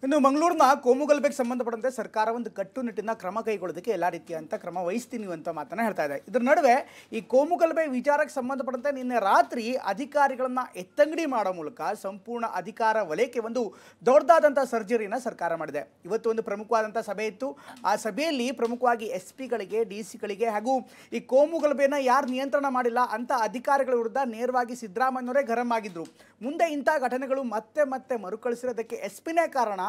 ಇನ್ನು ಮಂಗಳೂರಿನ ಕೋಮುಗಲಭೆಗೆ ಸಂಬಂಧಪಟ್ಟಂತೆ ಸರ್ಕಾರ ಒಂದು ಕಟ್ಟುನಿಟ್ಟಿನ ಕ್ರಮ ಕೈಗೊಳ್ಳೋದಕ್ಕೆ ಎಲ್ಲ ರೀತಿಯಂತ ಕ್ರಮ ವಹಿಸ್ತೀನಿ ಅಂತ ಮಾತನ್ನ ಹೇಳ್ತಾ ಇದೆ. ಇದರ ನಡುವೆ ಈ ಕೋಮುಗಲಭೆ ವಿಚಾರಕ್ಕೆ ಸಂಬಂಧಪಟ್ಟಂತೆ ನಿನ್ನೆ ರಾತ್ರಿ ಅಧಿಕಾರಿಗಳನ್ನ ಎತ್ತಂಗಡಿ ಮಾಡೋ ಮೂಲಕ ಸಂಪೂರ್ಣ ಅಧಿಕಾರ ವಲಯಕ್ಕೆ ಒಂದು ದೊಡ್ಡದಾದಂಥ ಸರ್ಜರಿನ ಸರ್ಕಾರ ಮಾಡಿದೆ. ಇವತ್ತು ಒಂದು ಪ್ರಮುಖವಾದಂಥ ಸಭೆ ಇತ್ತು. ಆ ಸಭೆಯಲ್ಲಿ ಪ್ರಮುಖವಾಗಿ SP ಗಳಿಗೆ DC ಗಳಿಗೆ ಹಾಗೂ ಈ ಕೋಮುಗಲಭೆನ ಯಾರು ನಿಯಂತ್ರಣ ಮಾಡಿಲ್ಲ ಅಂತ ಅಧಿಕಾರಿಗಳ ವಿರುದ್ಧ ನೇರವಾಗಿ ಸಿದ್ದರಾಮಯ್ಯನವರೇ ಗರಂ ಆಗಿದ್ರು. ಮುಂದೆ ಇಂಥ ಘಟನೆಗಳು ಮತ್ತೆ ಮತ್ತೆ ಮರುಕಳಿಸಿರೋದಕ್ಕೆ SP ನೇ ಕಾರಣ,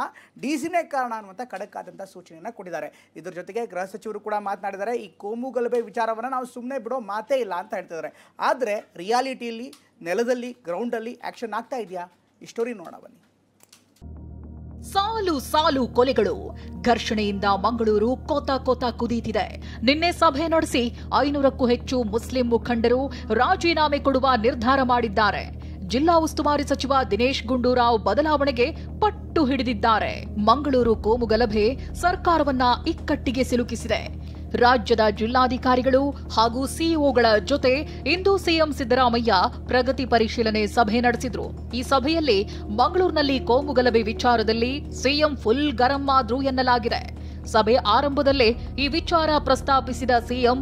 DC ನೇ ಕಾರಣ ಅನ್ನುವಂಥ ಖಡಕ್ ಆದಂಥ ಸೂಚನೆಯನ್ನು ಕೊಟ್ಟಿದ್ದಾರೆ. ಇದರ ಜೊತೆಗೆ ಗೃಹ ಸಚಿವರು ಕೂಡ ಮಾತನಾಡಿದ್ದಾರೆ. ಈ ಕೋಮುಗಲಭೆ ವಿಚಾರವನ್ನು ನಾವು ಸುಮ್ಮನೆ ಬಿಡೋ ಮಾತೇ ಇಲ್ಲ ಅಂತ ಹೇಳ್ತಿದ್ದಾರೆ. ಆದರೆ ರಿಯಾಲಿಟಿಯಲ್ಲಿ ನೆಲದಲ್ಲಿ ಗ್ರೌಂಡಲ್ಲಿ ಆಕ್ಷನ್ ಆಗ್ತಾ ಇದೆಯಾ? ಈ ಸ್ಟೋರಿ ನೋಡೋಣ ಬನ್ನಿ. ಸಾಲು ಸಾಲು ಕೊಲೆಗಳು, ಘರ್ಷಣೆಯಿಂದ ಮಂಗಳೂರು ಕೋತ ಕುದೀತಿದೆ. ನಿನ್ನೆ ಸಭೆ ನಡೆಸಿ 500ಕ್ಕೂ ಹೆಚ್ಚು ಮುಸ್ಲಿಂ ಮುಖಂಡರು ರಾಜೀನಾಮೆ ಕೊಡುವ ನಿರ್ಧಾರ ಮಾಡಿದ್ದಾರೆ. ಜಿಲ್ಲಾ ಉಸ್ತುವಾರಿ ಸಚಿವ ದಿನೇಶ್ ಗುಂಡೂರಾವ್ ಬದಲಾವಣೆಗೆ ಪಟ್ಟು ಹಿಡಿದಿದ್ದಾರೆ. ಮಂಗಳೂರು ಕೋಮುಗಲಭೆ ಸರ್ಕಾರವನ್ನ ಇಕ್ಕಟ್ಟಿಗೆ ಸಿಲುಕಿಸಿದೆ. ರಾಜ್ಯದ ಜಿಲ್ಲಾಧಿಕಾರಿಗಳು ಹಾಗೂ ಸಿಇಒಗಳ ಜೊತೆ ಇಂದು ಸಿಎಂ ಸಿದ್ದರಾಮಯ್ಯ ಪ್ರಗತಿ ಪರಿಶೀಲನೆ ಸಭೆ ನಡೆಸಿದ್ರು. ಈ ಸಭೆಯಲ್ಲಿ ಮಂಗಳೂರಿನಲ್ಲಿ ಕೋಮುಗಲಭೆ ವಿಚಾರದಲ್ಲಿ ಸಿಎಂ ಫುಲ್ ಗರಂ ಆದ್ರು ಎನ್ನಲಾಗಿದೆ. ಸಭೆ ಆರಂಭದಲ್ಲೇ ಈ ವಿಚಾರ ಪ್ರಸ್ತಾಪಿಸಿದ ಸಿಎಂ,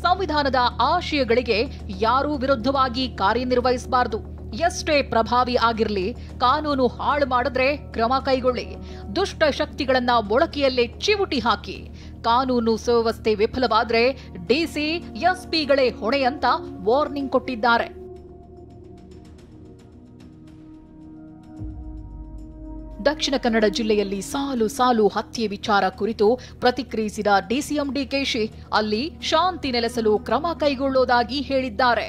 ಸಂವಿಧಾನದ ಆಶಯಗಳಿಗೆ ಯಾರೂ ವಿರುದ್ಧವಾಗಿ ಕಾರ್ಯನಿರ್ವಹಿಸಬಾರದು. ಎಷ್ಟೇ ಪ್ರಭಾವಿ ಆಗಿರಲಿ, ಕಾನೂನು ಹಾಳು ಮಾಡಿದ್ರೆ ಕ್ರಮ ಕೈಗೊಳ್ಳಿ. ದುಷ್ಟ ಶಕ್ತಿಗಳನ್ನ ಮೊಳಕೆಯಲ್ಲೇ ಚಿವುಟಿ ಹಾಕಿ. ಕಾನೂನು ಸುವ್ಯವಸ್ಥೆ ವಿಫಲವಾದ್ರೆ DC, SP ಗಳೇ ಹೊಣೆ ಅಂತ ವಾರ್ನಿಂಗ್ ಕೊಟ್ಟಿದ್ದಾರೆ. ದಕ್ಷಿಣ ಕನ್ನಡ ಜಿಲ್ಲೆಯಲ್ಲಿ ಸಾಲು ಸಾಲು ಹತ್ಯೆ ವಿಚಾರ ಕುರಿತು ಪ್ರತಿಕ್ರಿಯಿಸಿದ DCM DKಶಿ, ಅಲ್ಲಿ ಶಾಂತಿ ನೆಲೆಸಲು ಕ್ರಮ ಕೈಗೊಳ್ಳೋದಾಗಿ ಹೇಳಿದ್ದಾರೆ.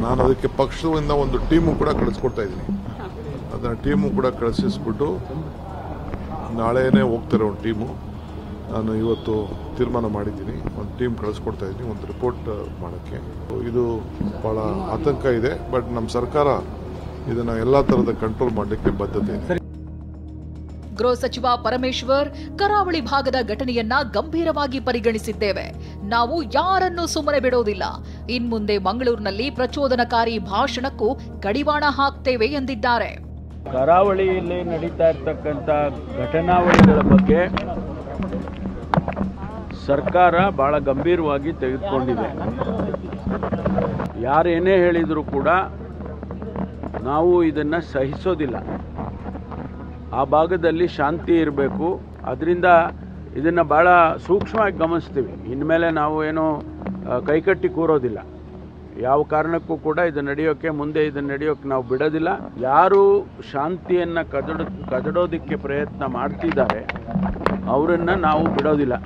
ನಾನು ಅದಕ್ಕೆ ಪಕ್ಷದಿಂದ ಒಂದು ಟೀಮು ಕೂಡ ಕಳಿಸ್ಕೊಡ್ತಾ ಇದ್ದೀನಿ. ಅದನ್ನ ಟೀಮು ಕೂಡ ಕಳಿಸಿಸ್ಬಿಟ್ಟು ನಾಳೆನೇ ಹೋಗ್ತಾರೆ ಒಂದು ಟೀಮು. ನಾನು ಇವತ್ತು ತೀರ್ಮಾನ ಮಾಡಿದ್ದೀನಿ, ಒಂದು ಟೀಮ್ ಕಳಿಸ್ಕೊಡ್ತಾ ಇದ್ದೀನಿ ಒಂದು ರಿಪೋರ್ಟ್ ಮಾಡೋಕ್ಕೆ. ಇದು ಭಾಳ ಆತಂಕ ಇದೆ. ಬಟ್ ನಮ್ಮ ಸರ್ಕಾರ ಇದನ್ನ ಎಲ್ಲಾ ತರದ ಕಂಟ್ರೋಲ್ ಮಾಡಲಿಕ್ಕೆ ಬದ್ಧತೆ ಇದೆ. ಗೃಹ ಸಚಿವ ಪರಮೇಶ್ವರ್, ಕರಾವಳಿ ಭಾಗದ ಘಟನೆಯನ್ನ ಗಂಭೀರವಾಗಿ ಪರಿಗಣಿಸಿದ್ದೇವೆ. ನಾವು ಯಾರನ್ನೂ ಸುಮ್ಮನೆ ಬಿಡೋದಿಲ್ಲ. ಇನ್ಮುಂದೆ ಮಂಗಳೂರಿನಲ್ಲಿ ಪ್ರಚೋದನಕಾರಿ ಭಾಷಣಕ್ಕೂ ಕಡಿವಾಣ ಹಾಕ್ತೇವೆ ಎಂದಿದ್ದಾರೆ. ಕರಾವಳಿಯಲ್ಲಿ ನಡೀತಾ ಇರ್ತಕ್ಕಂಥ ಘಟನಾವಳಿಗಳ ಬಗ್ಗೆ ಸರ್ಕಾರ ಬಹಳ ಗಂಭೀರವಾಗಿ ತೆಗೆದುಕೊಂಡಿದೆ. ಯಾರೇನೇ ಹೇಳಿದರೂ ಕೂಡ ನಾವು ಇದನ್ನು ಸಹಿಸೋದಿಲ್ಲ. ಆ ಭಾಗದಲ್ಲಿ ಶಾಂತಿ ಇರಬೇಕು. ಅದರಿಂದ ಇದನ್ನು ಭಾಳ ಸೂಕ್ಷ್ಮವಾಗಿ ಗಮನಿಸ್ತೀವಿ. ಇನ್ಮೇಲೆ ನಾವು ಏನೋ ಕೈಕಟ್ಟಿ ಕೂರೋದಿಲ್ಲ. ಯಾವ ಕಾರಣಕ್ಕೂ ಕೂಡ ಇದು ನಡೆಯೋಕ್ಕೆ ನಾವು ಬಿಡೋದಿಲ್ಲ. ಯಾರು ಶಾಂತಿಯನ್ನು ಕದಡೋದಕ್ಕೆ ಪ್ರಯತ್ನ ಮಾಡ್ತಿದ್ದಾರೆ ಅವರನ್ನು ನಾವು ಬಿಡೋದಿಲ್ಲ.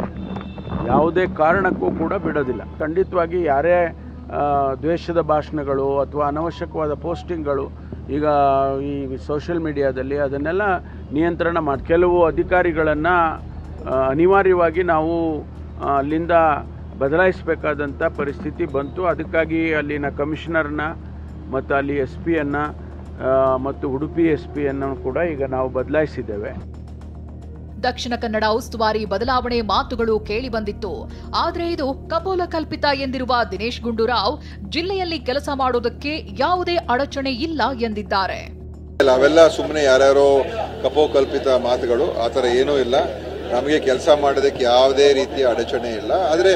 ಯಾವುದೇ ಕಾರಣಕ್ಕೂ ಕೂಡ ಬಿಡೋದಿಲ್ಲ. ಖಂಡಿತವಾಗಿ ಯಾರೇ ದ್ವೇಷದ ಭಾಷಣಗಳು ಅಥವಾ ಅನವಶ್ಯಕವಾದ ಪೋಸ್ಟಿಂಗ್ಗಳು ಈಗ ಈ ಸೋಷಿಯಲ್ ಮೀಡಿಯಾದಲ್ಲಿ ಅದನ್ನೆಲ್ಲ ನಿಯಂತ್ರಣ ಮಾಡಿ, ಕೆಲವು ಅಧಿಕಾರಿಗಳನ್ನು ಅನಿವಾರ್ಯವಾಗಿ ನಾವು ಅಲ್ಲಿಂದ ಬದಲಾಯಿಸಬೇಕಾದಂಥ ಪರಿಸ್ಥಿತಿ ಬಂತು. ಅದಕ್ಕಾಗಿ ಅಲ್ಲಿನ ಕಮಿಷನರ್ನ ಮತ್ತು ಅಲ್ಲಿ SP ಮತ್ತು ಉಡುಪಿ SP ಕೂಡ ಈಗ ನಾವು ಬದಲಾಯಿಸಿದ್ದೇವೆ. ದಕ್ಷಿಣ ಕನ್ನಡ ಉಸ್ತುವಾರಿ ಬದಲಾವಣೆ ಮಾತುಗಳು ಕೇಳಿ ಬಂದಿತ್ತು. ಆದರೆ ಇದು ಕಪೋಲಕಲ್ಪಿತ ಎಂದಿರುವ ದಿನೇಶ್ ಗುಂಡೂರಾವ್, ಜಿಲ್ಲೆಯಲ್ಲಿ ಕೆಲಸ ಮಾಡೋದಕ್ಕೆ ಯಾವುದೇ ಅಡಚಣೆ ಇಲ್ಲ ಎಂದಿದ್ದಾರೆ. ಅವೆಲ್ಲ ಸುಮ್ಮನೆ ಯಾರ್ಯಾರೋ ಕಪೋಕಲ್ಪಿತ ಮಾತುಗಳು, ಆ ಥರ ಏನೂ ಇಲ್ಲ. ನಮಗೆ ಕೆಲಸ ಮಾಡೋದಕ್ಕೆ ಯಾವುದೇ ರೀತಿಯ ಅಡಚಣೆ ಇಲ್ಲ. ಆದರೆ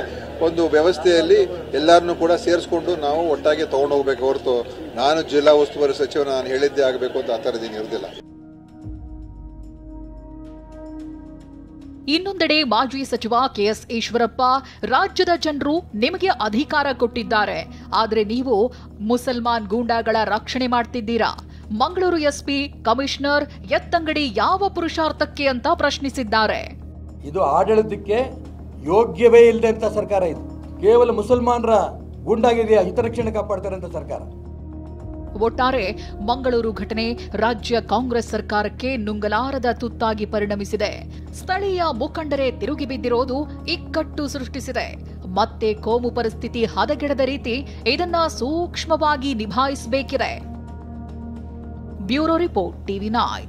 ಒಂದು ವ್ಯವಸ್ಥೆಯಲ್ಲಿ ಎಲ್ಲರನ್ನೂ ಕೂಡ ಸೇರಿಸ್ಕೊಂಡು ನಾವು ಒಟ್ಟಾಗಿ ತೊಗೊಂಡು ಹೋಗ್ಬೇಕು ಹೊರತು ನಾನು ಜಿಲ್ಲಾ ಉಸ್ತುವಾರಿ ಸಚಿವ ನಾನು ಹೇಳಿದ್ದೇ ಆಗಬೇಕು ಅಂತ ಆ ಥರದ್ದೇನು ಇರೋದಿಲ್ಲ. ಇನ್ನೊಂದೆಡೆ ಮಾಜಿ ಸಚಿವ KS ಈಶ್ವರಪ್ಪ, ರಾಜ್ಯದ ಜನರು ನಿಮಗೆ ಅಧಿಕಾರ ಕೊಟ್ಟಿದ್ದಾರೆ, ಆದರೆ ನೀವು ಮುಸಲ್ಮಾನ್ ಗೂಂಡಾಗಳ ರಕ್ಷಣೆ ಮಾಡ್ತಿದ್ದೀರಾ. ಮಂಗಳೂರು SP ಕಮಿಷನರ್ ಎತ್ತಂಗಡಿ ಯಾವ ಪುರುಷಾರ್ಥಕ್ಕೆ ಅಂತ ಪ್ರಶ್ನಿಸಿದ್ದಾರೆ. ಇದು ಆಡಳಿತಕ್ಕೆ ಯೋಗ್ಯವೇ ಇಲ್ಲದಂತ ಸರ್ಕಾರ. ಇದು ಕೇವಲ ಮುಸಲ್ಮಾನರ ಗೂಂಡಾಗಿರಿಯ ಹಿತರಕ್ಷಣೆ ಕಾಪಾಡ್ತಾರಂತ ಸರ್ಕಾರ. ಒಟ್ಟಾರೆ ಮಂಗಳೂರು ಘಟನೆ ರಾಜ್ಯ ಕಾಂಗ್ರೆಸ್ ಸರ್ಕಾರಕ್ಕೆ ನುಂಗಲಾರದ ತುತ್ತಾಗಿ ಪರಿಣಮಿಸಿದೆ. ಸ್ಥಳೀಯ ಮುಖಂಡರೇ ತಿರುಗಿ ಬಿದ್ದಿರೋದು ಇಕ್ಕಟ್ಟು ಸೃಷ್ಟಿಸಿದೆ. ಮತ್ತೆ ಕೋಮು ಪರಿಸ್ಥಿತಿ ಹದಗೆಡದ ರೀತಿ ಇದನ್ನ ಸೂಕ್ಷ್ಮವಾಗಿ ನಿಭಾಯಿಸಬೇಕಿದೆ. Bureau report, TV9.